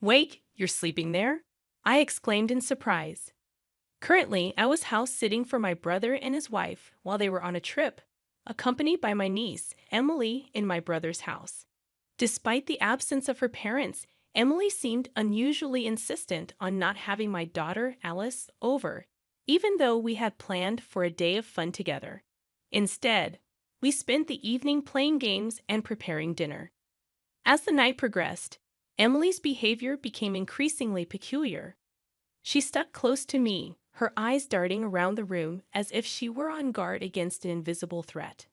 Wake, you're sleeping there? I exclaimed in surprise. Currently, I was house sitting for my brother and his wife while they were on a trip, accompanied by my niece, Emily, in my brother's house. Despite the absence of her parents, Emily seemed unusually insistent on not having my daughter, Alice, over, even though we had planned for a day of fun together. Instead, we spent the evening playing games and preparing dinner. As the night progressed, Emily's behavior became increasingly peculiar. She stuck close to me, her eyes darting around the room as if she were on guard against an invisible threat.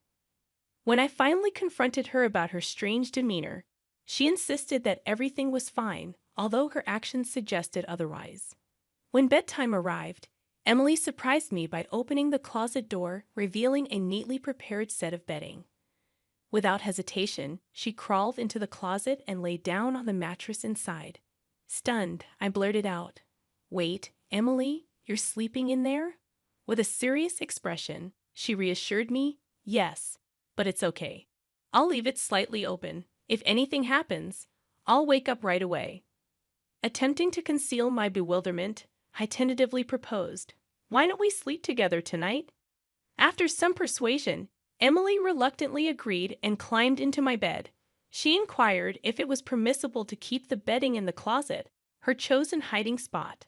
When I finally confronted her about her strange demeanor, she insisted that everything was fine, although her actions suggested otherwise. When bedtime arrived, Emily surprised me by opening the closet door, revealing a neatly prepared set of bedding. Without hesitation, she crawled into the closet and lay down on the mattress inside. Stunned, I blurted out, "Wait, Emily, you're sleeping in there?" With a serious expression, she reassured me, "Yes, but it's okay. I'll leave it slightly open. If anything happens, I'll wake up right away." Attempting to conceal my bewilderment, I tentatively proposed, "Why don't we sleep together tonight?" After some persuasion, Emily reluctantly agreed and climbed into my bed. She inquired if it was permissible to keep the bedding in the closet, her chosen hiding spot.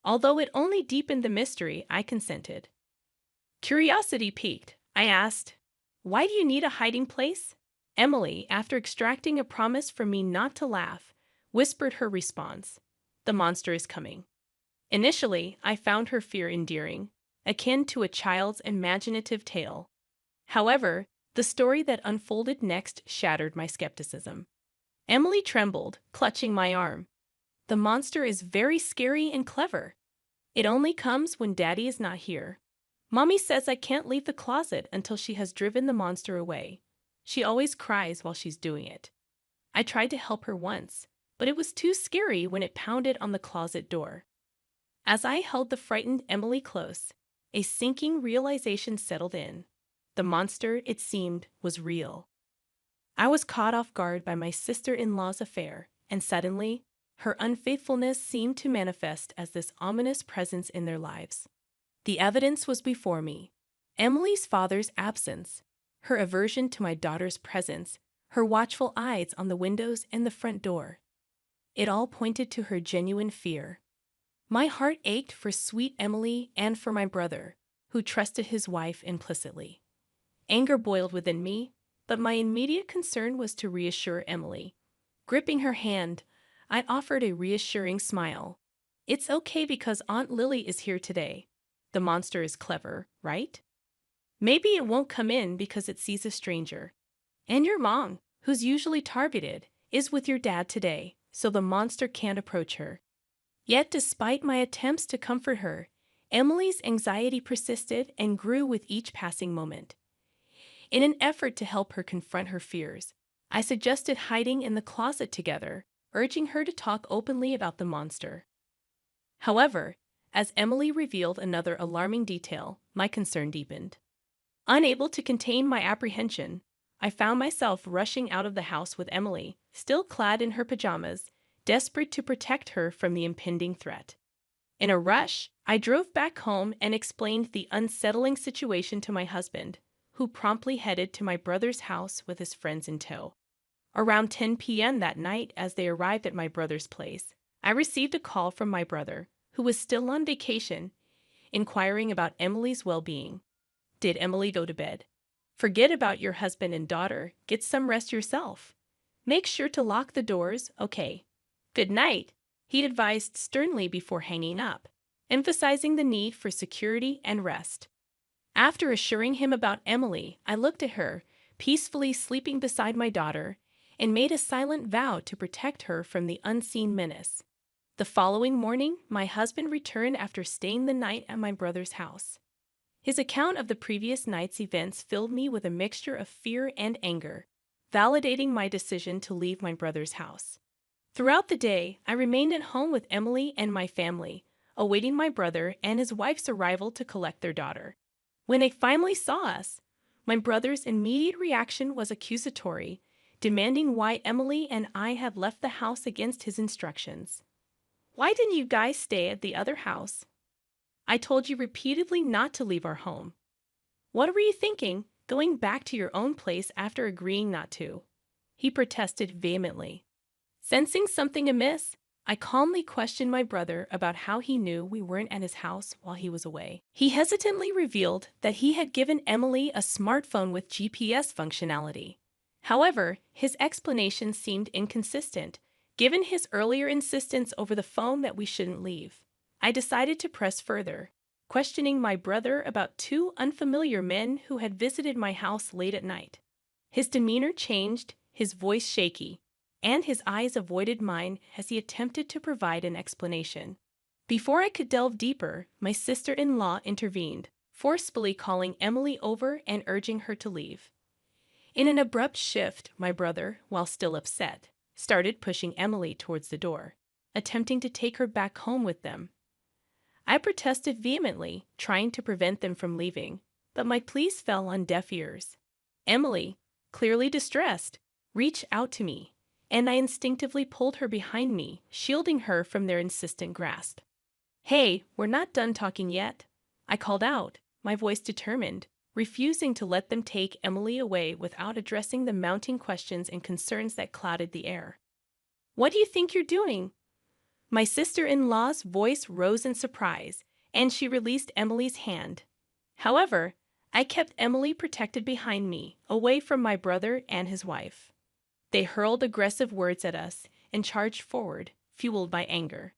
Although it only deepened the mystery, I consented. Curiosity piqued, I asked, "Why do you need a hiding place?" Emily, after extracting a promise from me not to laugh, whispered her response, "The monster is coming." Initially, I found her fear endearing, akin to a child's imaginative tale. However, the story that unfolded next shattered my skepticism. Emily trembled, clutching my arm. "The monster is very scary and clever. It only comes when Daddy is not here. Mommy says I can't leave the closet until she has driven the monster away. She always cries while she's doing it." I tried to help her once, but it was too scary when it pounded on the closet door. As I held the frightened Emily close, a sinking realization settled in. The monster, it seemed, was real. I was caught off guard by my sister-in-law's affair, and suddenly, her unfaithfulness seemed to manifest as this ominous presence in their lives. The evidence was before me. Emily's father's absence, her aversion to my daughter's presence, her watchful eyes on the windows and the front door. It all pointed to her genuine fear. My heart ached for sweet Emily and for my brother, who trusted his wife implicitly. Anger boiled within me, but my immediate concern was to reassure Emily. Gripping her hand, I offered a reassuring smile. "It's okay because Aunt Lily is here today. The monster is clever, right? Maybe it won't come in because it sees a stranger. And your mom, who's usually targeted, is with your dad today, so the monster can't approach her." Yet despite my attempts to comfort her, Emily's anxiety persisted and grew with each passing moment. In an effort to help her confront her fears, I suggested hiding in the closet together, urging her to talk openly about the monster. However, as Emily revealed another alarming detail, my concern deepened. Unable to contain my apprehension, I found myself rushing out of the house with Emily, still clad in her pajamas, desperate to protect her from the impending threat. In a rush, I drove back home and explained the unsettling situation to my husband, who promptly headed to my brother's house with his friends in tow. Around 10 p.m. that night, as they arrived at my brother's place, I received a call from my brother, who was still on vacation, inquiring about Emily's well-being. "Did Emily go to bed? Forget about your husband and daughter. Get some rest yourself. Make sure to lock the doors, okay? Good night," he advised sternly before hanging up, emphasizing the need for security and rest. After assuring him about Emily, I looked at her, peacefully sleeping beside my daughter, and made a silent vow to protect her from the unseen menace. The following morning, my husband returned after staying the night at my brother's house. His account of the previous night's events filled me with a mixture of fear and anger, validating my decision to leave my brother's house. Throughout the day, I remained at home with Emily and my family, awaiting my brother and his wife's arrival to collect their daughter. When they finally saw us, my brother's immediate reaction was accusatory, demanding why Emily and I had left the house against his instructions. "Why didn't you guys stay at the other house? I told you repeatedly not to leave our home. What were you thinking, going back to your own place after agreeing not to?" He protested vehemently. Sensing something amiss, I calmly questioned my brother about how he knew we weren't at his house while he was away. He hesitantly revealed that he had given Emily a smartphone with GPS functionality. However, his explanation seemed inconsistent, given his earlier insistence over the phone that we shouldn't leave. I decided to press further, questioning my brother about two unfamiliar men who had visited my house late at night. His demeanor changed, his voice shaky, and his eyes avoided mine as he attempted to provide an explanation. Before I could delve deeper, my sister-in-law intervened, forcefully calling Emily over and urging her to leave. In an abrupt shift, my brother, while still upset, started pushing Emily towards the door, attempting to take her back home with them. I protested vehemently, trying to prevent them from leaving, but my pleas fell on deaf ears. Emily, clearly distressed, reached out to me, and I instinctively pulled her behind me, shielding her from their insistent grasp. "Hey, we're not done talking yet," I called out, my voice determined, refusing to let them take Emily away without addressing the mounting questions and concerns that clouded the air. "What do you think you're doing?" My sister-in-law's voice rose in surprise, and she released Emily's hand. However, I kept Emily protected behind me, away from my brother and his wife. They hurled aggressive words at us and charged forward, fueled by anger.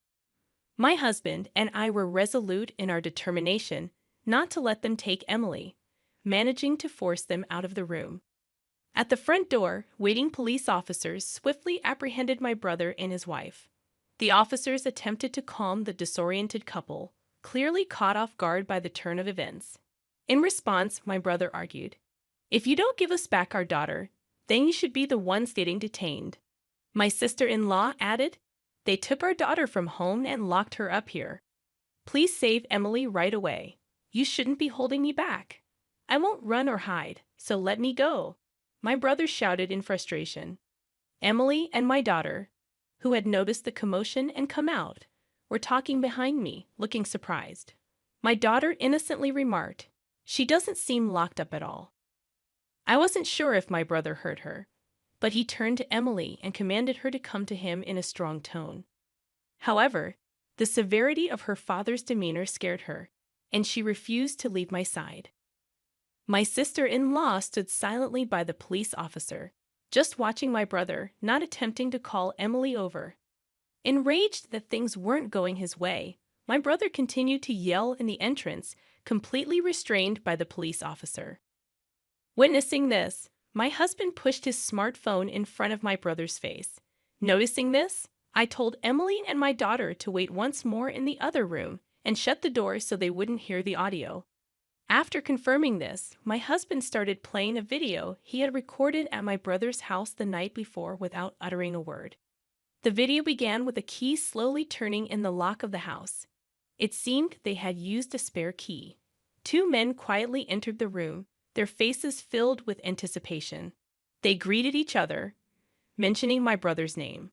My husband and I were resolute in our determination not to let them take Emily, managing to force them out of the room. At the front door, waiting police officers swiftly apprehended my brother and his wife. The officers attempted to calm the disoriented couple, clearly caught off guard by the turn of events. In response, my brother argued, "If you don't give us back our daughter, then you should be the ones getting detained." My sister-in-law added, "They took our daughter from home and locked her up here. Please save Emily right away. You shouldn't be holding me back. I won't run or hide, so let me go," my brother shouted in frustration. Emily and my daughter, who had noticed the commotion and come out, were talking behind me, looking surprised. My daughter innocently remarked, "She doesn't seem locked up at all." I wasn't sure if my brother heard her, but he turned to Emily and commanded her to come to him in a strong tone. However, the severity of her father's demeanor scared her, and she refused to leave my side. My sister-in-law stood silently by the police officer, just watching my brother, not attempting to call Emily over. Enraged that things weren't going his way, my brother continued to yell in the entrance, completely restrained by the police officer. Witnessing this, my husband pushed his smartphone in front of my brother's face. Noticing this, I told Emily and my daughter to wait once more in the other room and shut the door so they wouldn't hear the audio. After confirming this, my husband started playing a video he had recorded at my brother's house the night before without uttering a word. The video began with a key slowly turning in the lock of the house. It seemed they had used a spare key. Two men quietly entered the room, their faces filled with anticipation. They greeted each other, mentioning my brother's name.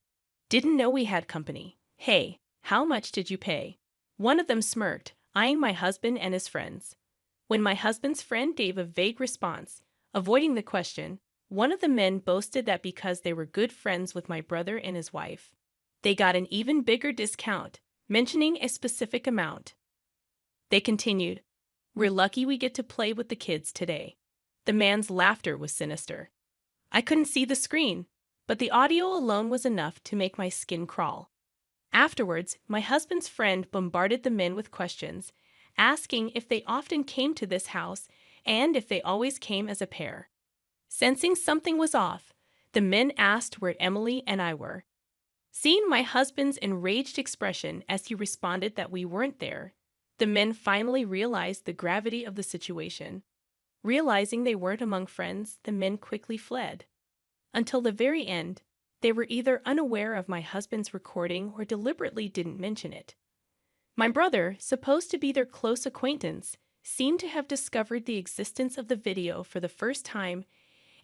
"Didn't know we had company. Hey, how much did you pay?" One of them smirked, eyeing my husband and his friends. When my husband's friend gave a vague response, avoiding the question, one of the men boasted that because they were good friends with my brother and his wife, they got an even bigger discount, mentioning a specific amount. They continued, "We're lucky we get to play with the kids today." The man's laughter was sinister. I couldn't see the screen, but the audio alone was enough to make my skin crawl. Afterwards, my husband's friend bombarded the men with questions, asking if they often came to this house and if they always came as a pair. Sensing something was off, the men asked where Emily and I were. Seeing my husband's enraged expression as he responded that we weren't there, the men finally realized the gravity of the situation. Realizing they weren't among friends, the men quickly fled. Until the very end, they were either unaware of my husband's recording or deliberately didn't mention it. My brother, supposed to be their close acquaintance, seemed to have discovered the existence of the video for the first time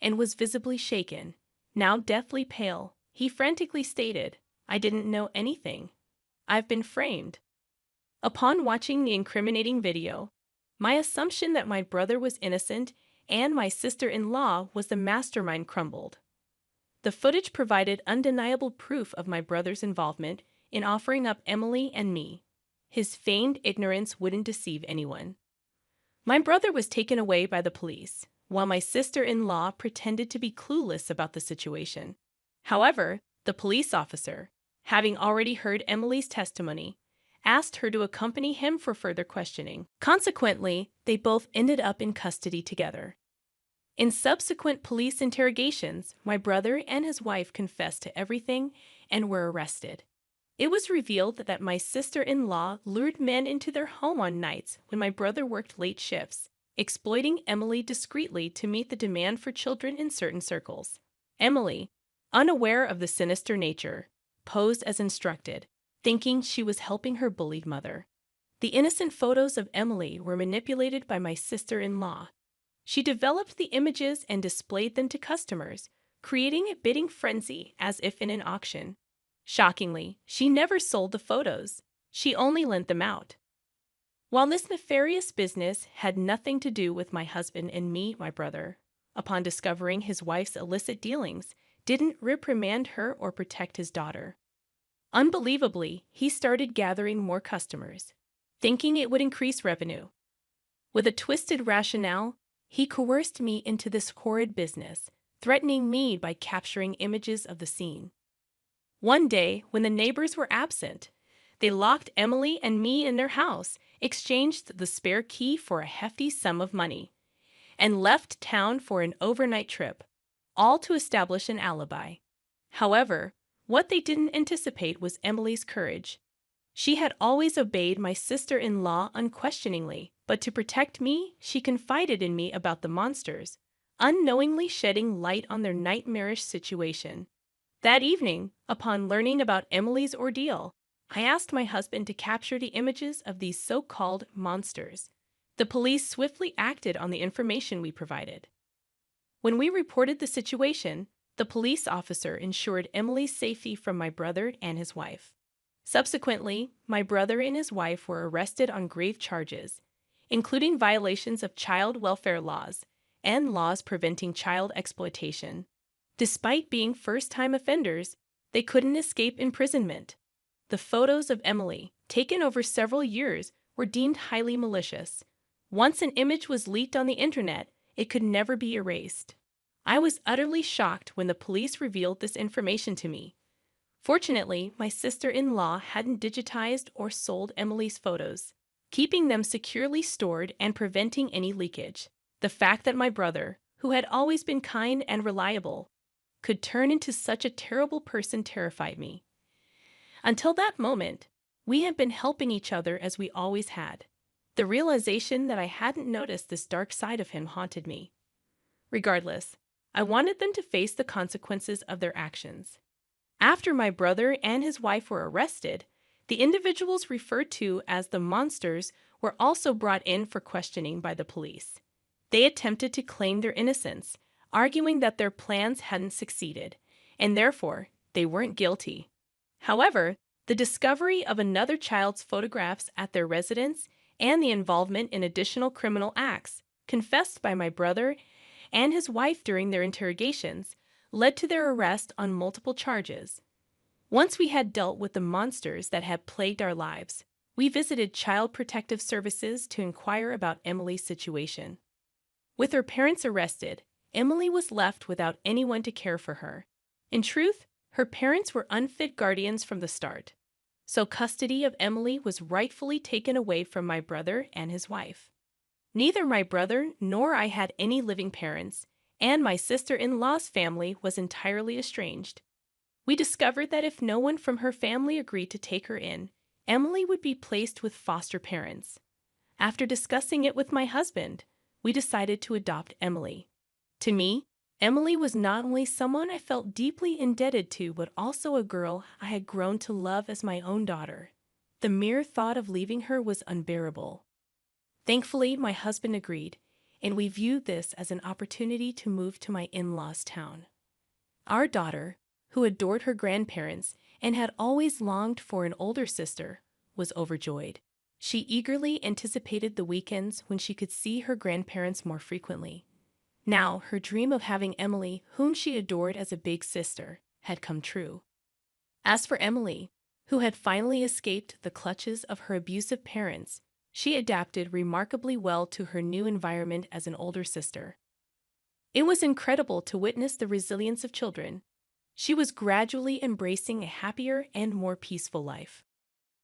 and was visibly shaken, Now deathly pale, he frantically stated, "I didn't know anything. I've been framed." Upon watching the incriminating video, my assumption that my brother was innocent and my sister-in-law was the mastermind crumbled. The footage provided undeniable proof of my brother's involvement in offering up Emily and me. His feigned ignorance wouldn't deceive anyone. My brother was taken away by the police, while my sister-in-law pretended to be clueless about the situation. However, the police officer, having already heard Emily's testimony, asked her to accompany him for further questioning. Consequently, they both ended up in custody together. In subsequent police interrogations, my brother and his wife confessed to everything and were arrested. It was revealed that my sister-in-law lured men into their home on nights when my brother worked late shifts, exploiting Emily discreetly to meet the demand for children in certain circles. Emily, unaware of the sinister nature, posed as instructed, thinking she was helping her bullied mother. The innocent photos of Emily were manipulated by my sister-in-law. She developed the images and displayed them to customers, creating a bidding frenzy as if in an auction. Shockingly, she never sold the photos. She only lent them out. While this nefarious business had nothing to do with my husband and me, my brother, upon discovering his wife's illicit dealings, didn't reprimand her or protect his daughter. Unbelievably, he started gathering more customers, thinking it would increase revenue. With a twisted rationale, he coerced me into this horrid business, threatening me by capturing images of the scene. One day, when the neighbors were absent, they locked Emily and me in their house, exchanged the spare key for a hefty sum of money, and left town for an overnight trip, all to establish an alibi. However, what they didn't anticipate was Emily's courage. She had always obeyed my sister-in-law unquestioningly, but to protect me, she confided in me about the monsters, unknowingly shedding light on their nightmarish situation. That evening, upon learning about Emily's ordeal, I asked my husband to capture the images of these so-called monsters. The police swiftly acted on the information we provided. When we reported the situation, the police officer ensured Emily's safety from my brother and his wife. Subsequently, my brother and his wife were arrested on grave charges, including violations of child welfare laws and laws preventing child exploitation. Despite being first-time offenders, they couldn't escape imprisonment. The photos of Emily, taken over several years, were deemed highly malicious. Once an image was leaked on the internet, it could never be erased. I was utterly shocked when the police revealed this information to me. Fortunately, my sister-in-law hadn't digitized or sold Emily's photos, keeping them securely stored and preventing any leakage. The fact that my brother, who had always been kind and reliable, could turn into such a terrible person terrified me. Until that moment, we had been helping each other as we always had. The realization that I hadn't noticed this dark side of him haunted me. Regardless, I wanted them to face the consequences of their actions. After my brother and his wife were arrested, the individuals referred to as the monsters were also brought in for questioning by the police. They attempted to claim their innocence, arguing that their plans hadn't succeeded, and therefore they weren't guilty. However, the discovery of another child's photographs at their residence and the involvement in additional criminal acts, confessed by my brother and his wife during their interrogations, led to their arrest on multiple charges. Once we had dealt with the monsters that had plagued our lives, we visited Child Protective Services to inquire about Emily's situation. With her parents arrested, Emily was left without anyone to care for her. In truth, her parents were unfit guardians from the start, so custody of Emily was rightfully taken away from my brother and his wife. Neither my brother nor I had any living parents, and my sister-in-law's family was entirely estranged. We discovered that if no one from her family agreed to take her in, Emily would be placed with foster parents. After discussing it with my husband, we decided to adopt Emily. To me, Emily was not only someone I felt deeply indebted to, but also a girl I had grown to love as my own daughter. The mere thought of leaving her was unbearable. Thankfully, my husband agreed, and we viewed this as an opportunity to move to my in-laws' town. Our daughter, who adored her grandparents and had always longed for an older sister, was overjoyed. She eagerly anticipated the weekends when she could see her grandparents more frequently. Now, her dream of having Emily, whom she adored as a big sister, had come true. As for Emily, who had finally escaped the clutches of her abusive parents, she adapted remarkably well to her new environment as an older sister. It was incredible to witness the resilience of children. She was gradually embracing a happier and more peaceful life.